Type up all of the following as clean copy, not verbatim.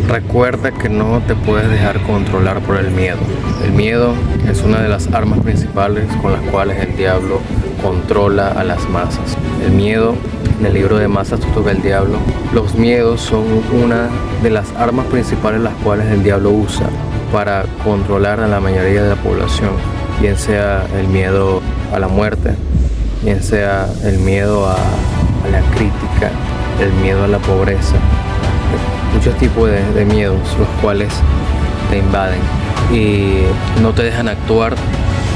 Recuerda que no te puedes dejar controlar por el miedo. El miedo es una de las armas principales con las cuales el diablo controla a las masas. El miedo, en el libro de Más astuto que el diablo, los miedos son una de las armas principales las cuales el diablo usa para controlar a la mayoría de la población, bien sea el miedo a la muerte, bien sea el miedo a la crítica, el miedo a la pobreza, muchos tipos de miedos los cuales te invaden y no te dejan actuar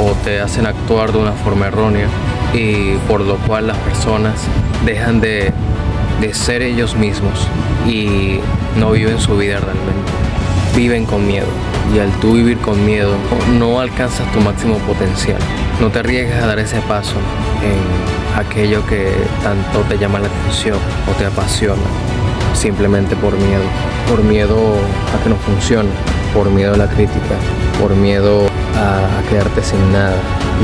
o te hacen actuar de una forma errónea, y por lo cual las personas dejan de ser ellos mismos y no viven su vida realmente. Viven con miedo, y al tú vivir con miedo no alcanzas tu máximo potencial. No te arriesgas a dar ese paso en aquello que tanto te llama la atención o te apasiona, simplemente por miedo a que no funcione, por miedo a la crítica, por miedo a quedarte sin nada.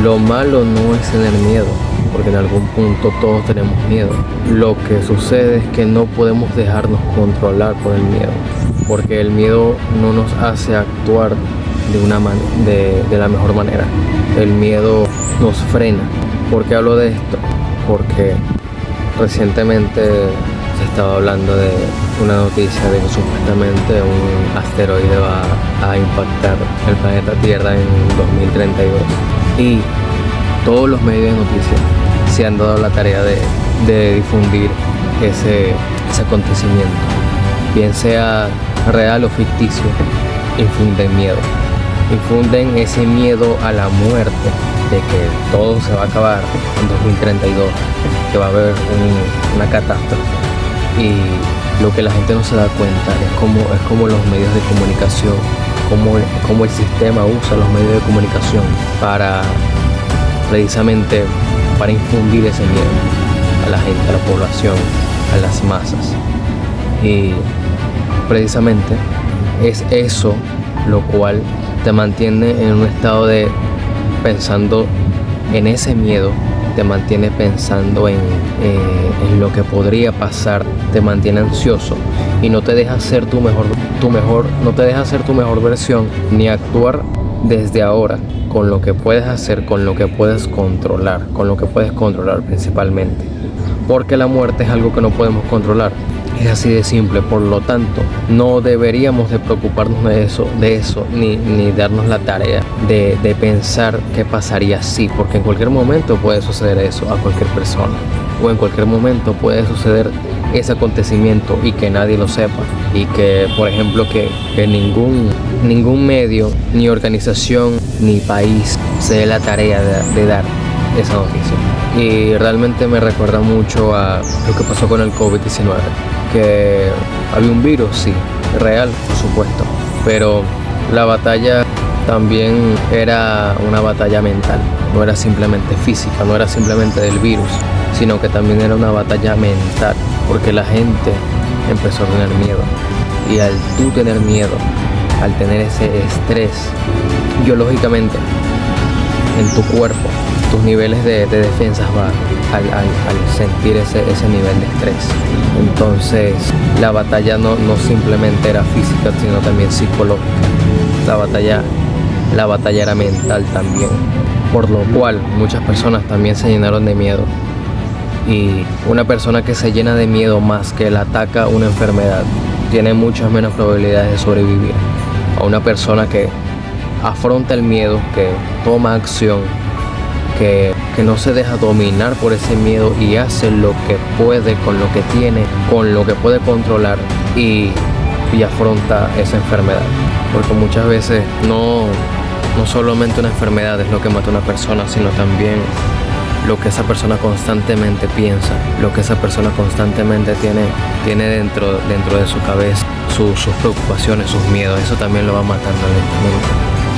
Lo malo no es tener miedo, porque en algún punto todos tenemos miedo. Lo que sucede es que no podemos dejarnos controlar por el miedo, porque el miedo no nos hace actuar de la mejor manera. El miedo nos frena. ¿Por qué hablo de esto? Porque recientemente se estaba hablando de una noticia de que supuestamente un asteroide va a impactar el planeta Tierra en 2032, y todos los medios de noticias se han dado la tarea de difundir ese acontecimiento, bien sea real o ficticio. Infunden miedo, infunden ese miedo a la muerte, de que todo se va a acabar en 2032, que va a haber una catástrofe. Y lo que la gente no se da cuenta es como los medios de comunicación, como el sistema usa los medios de comunicación para precisamente para infundir ese miedo a la gente, a la población, a las masas. Y precisamente es eso lo cual te mantiene en un estado de pensando en ese miedo, te mantiene pensando en lo que podría pasar, te mantiene ansioso y no te deja ser no te deja ser tu mejor versión, ni actuar desde ahora con lo que puedes hacer, con lo que puedes controlar principalmente, porque la muerte es algo que no podemos controlar. Es así de simple. Por lo tanto, no deberíamos de preocuparnos de eso, ni darnos la tarea de pensar qué pasaría si, porque en cualquier momento puede suceder eso a cualquier persona, o en cualquier momento puede suceder ese acontecimiento y que nadie lo sepa, y que, por ejemplo, que ningún medio, ni organización, ni país se dé la tarea de dar esa noticia. Y realmente me recuerda mucho a lo que pasó con el COVID-19, que había un virus, sí, real, por supuesto, pero la batalla también era una batalla mental, no era simplemente física, no era simplemente del virus, sino que también era una batalla mental, porque la gente empezó a tener miedo, y al tú tener miedo, al tener ese estrés biológicamente en tu cuerpo, tus niveles de defensas bajan al sentir ese nivel de estrés. Entonces la batalla no simplemente era física, sino también psicológica. La batalla era mental también, por lo cual muchas personas también se llenaron de miedo. Y una persona que se llena de miedo más que le ataca una enfermedad tiene muchas menos probabilidades de sobrevivir a una persona que afronta el miedo, que toma acción, que no se deja dominar por ese miedo y hace lo que puede con lo que tiene, con lo que puede controlar, y afronta esa enfermedad. Porque muchas veces no solamente una enfermedad es lo que mata a una persona, sino también lo que esa persona constantemente piensa, lo que esa persona constantemente tiene dentro de su cabeza, sus preocupaciones, sus miedos. Eso también lo va matando lentamente.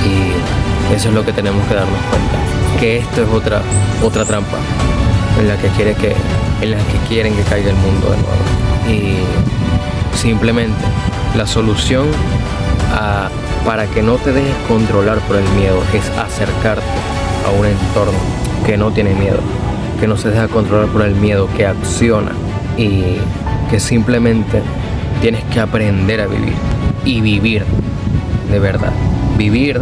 Y eso es lo que tenemos que darnos cuenta, que esto es otra trampa en la que quieren que caiga el mundo de nuevo. Y simplemente la solución para que no te dejes controlar por el miedo es acercarte a un entorno que no tiene miedo, que no se deja controlar por el miedo, que acciona, y que simplemente tienes que aprender a vivir. y vivir de verdad. Vivir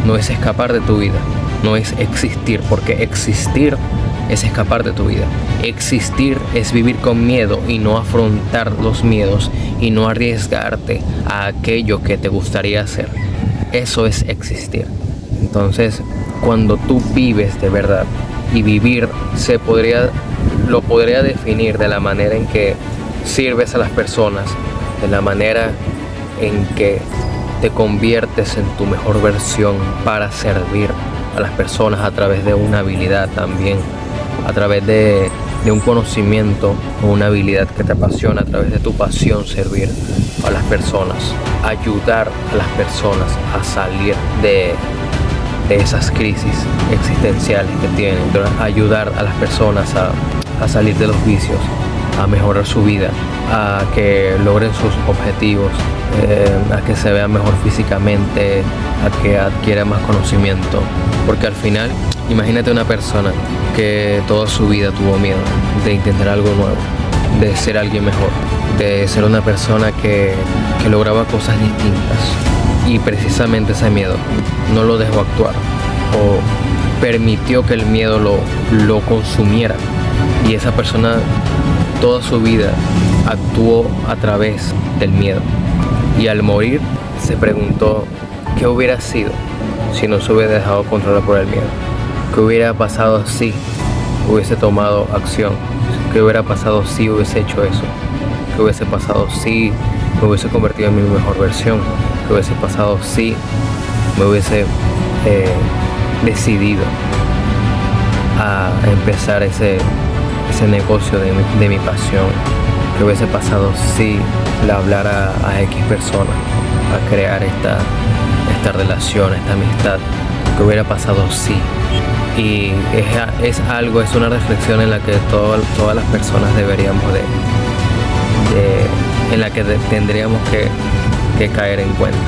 no es escapar de tu vida, no es existir, porque existir es escapar de tu vida. Existir es vivir con miedo y no afrontar los miedos y no arriesgarte a aquello que te gustaría hacer. Eso es existir. Entonces, cuando tú vives de verdad, y vivir lo podría definir de la manera en que sirves a las personas, de la manera en que te conviertes en tu mejor versión para servir a las personas a través de una habilidad también, a través de un conocimiento o una habilidad que te apasiona, a través de tu pasión servir a las personas, ayudar a las personas a salir de esas crisis existenciales que tienen, ayudar a las personas a salir de los vicios, a mejorar su vida, a que logren sus objetivos, a que se vean mejor físicamente, a que adquieran más conocimiento. Porque al final, imagínate una persona que toda su vida tuvo miedo de intentar algo nuevo, de ser alguien mejor, de ser una persona que lograba cosas distintas, y precisamente ese miedo no lo dejó actuar o permitió que el miedo lo consumiera, y esa persona toda su vida actuó a través del miedo, y al morir se preguntó qué hubiera sido si no se hubiera dejado controlar por el miedo, qué hubiera pasado si hubiese tomado acción, qué hubiera pasado si hubiese hecho eso, qué hubiese pasado si me hubiese convertido en mi mejor versión, qué hubiese pasado si me hubiese decidido a empezar ese negocio de mi pasión, qué hubiese pasado si le hablara a X persona, a crear esta relación, esta amistad, qué hubiera pasado si. Y es una reflexión en la que todas las personas deberíamos en la que tendríamos que caer en cuenta.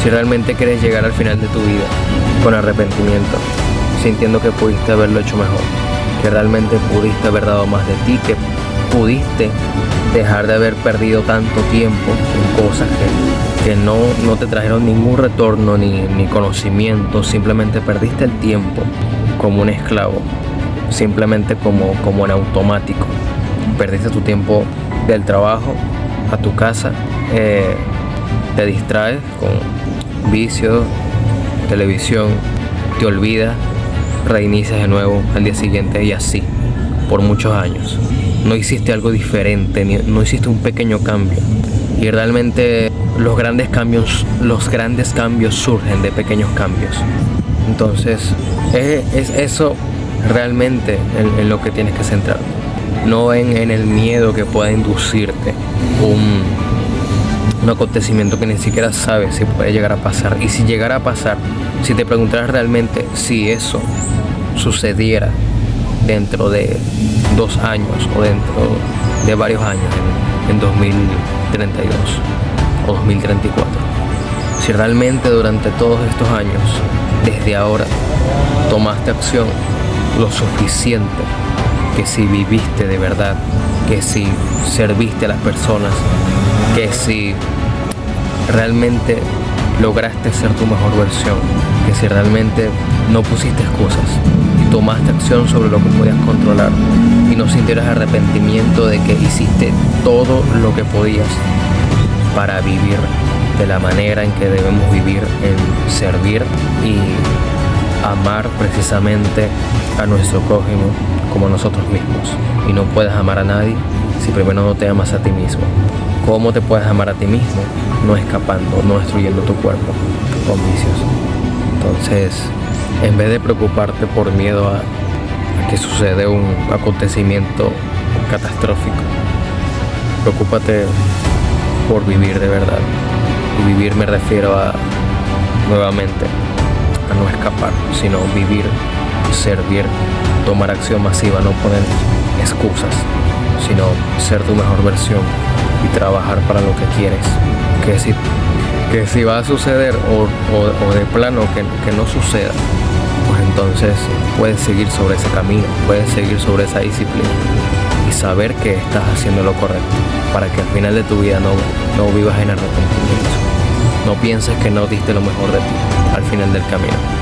Si realmente quieres llegar al final de tu vida con arrepentimiento, sintiendo que pudiste haberlo hecho mejor, que realmente pudiste haber dado más de ti, que pudiste dejar de haber perdido tanto tiempo en cosas que no te trajeron ningún retorno ni conocimiento, simplemente perdiste el tiempo como un esclavo, simplemente como en automático. Perdiste tu tiempo del trabajo a tu casa, te distraes con vicios, televisión, te olvidas, reinicias de nuevo al día siguiente, y así por muchos años. No hiciste algo diferente, no hiciste un pequeño cambio, y realmente los grandes cambios surgen de pequeños cambios. Entonces es eso realmente en lo que tienes que centrarte, no en el miedo que pueda inducirte un acontecimiento que ni siquiera sabes si puede llegar a pasar. Y si llegara a pasar, si te preguntaras realmente si eso sucediera dentro de 2 años o dentro de varios años, en 2032 o 2034, si realmente durante todos estos años, desde ahora, tomaste acción lo suficiente, que si viviste de verdad, que si serviste a las personas, que si realmente lograste ser tu mejor versión, que si realmente no pusiste excusas y tomaste acción sobre lo que podías controlar y no sintieras arrepentimiento de que hiciste todo lo que podías para vivir de la manera en que debemos vivir, en servir y amar precisamente a nuestro prójimo como a nosotros mismos. Y no puedes amar a nadie si primero no te amas a ti mismo. ¿Cómo te puedes amar a ti mismo? No escapando, no destruyendo tu cuerpo con vicios. Entonces, en vez de preocuparte por miedo a que suceda un acontecimiento catastrófico, preocúpate por vivir de verdad. Y vivir me refiero nuevamente, a no escapar, sino vivir, servir, tomar acción masiva, no poner excusas, sino ser tu mejor versión y trabajar para lo que quieres. Que si va a suceder o de plano que no suceda, pues entonces puedes seguir sobre ese camino, puedes seguir sobre esa disciplina y saber que estás haciendo lo correcto, para que al final de tu vida no vivas en arrepentimiento. No pienses que no diste lo mejor de ti al final del camino.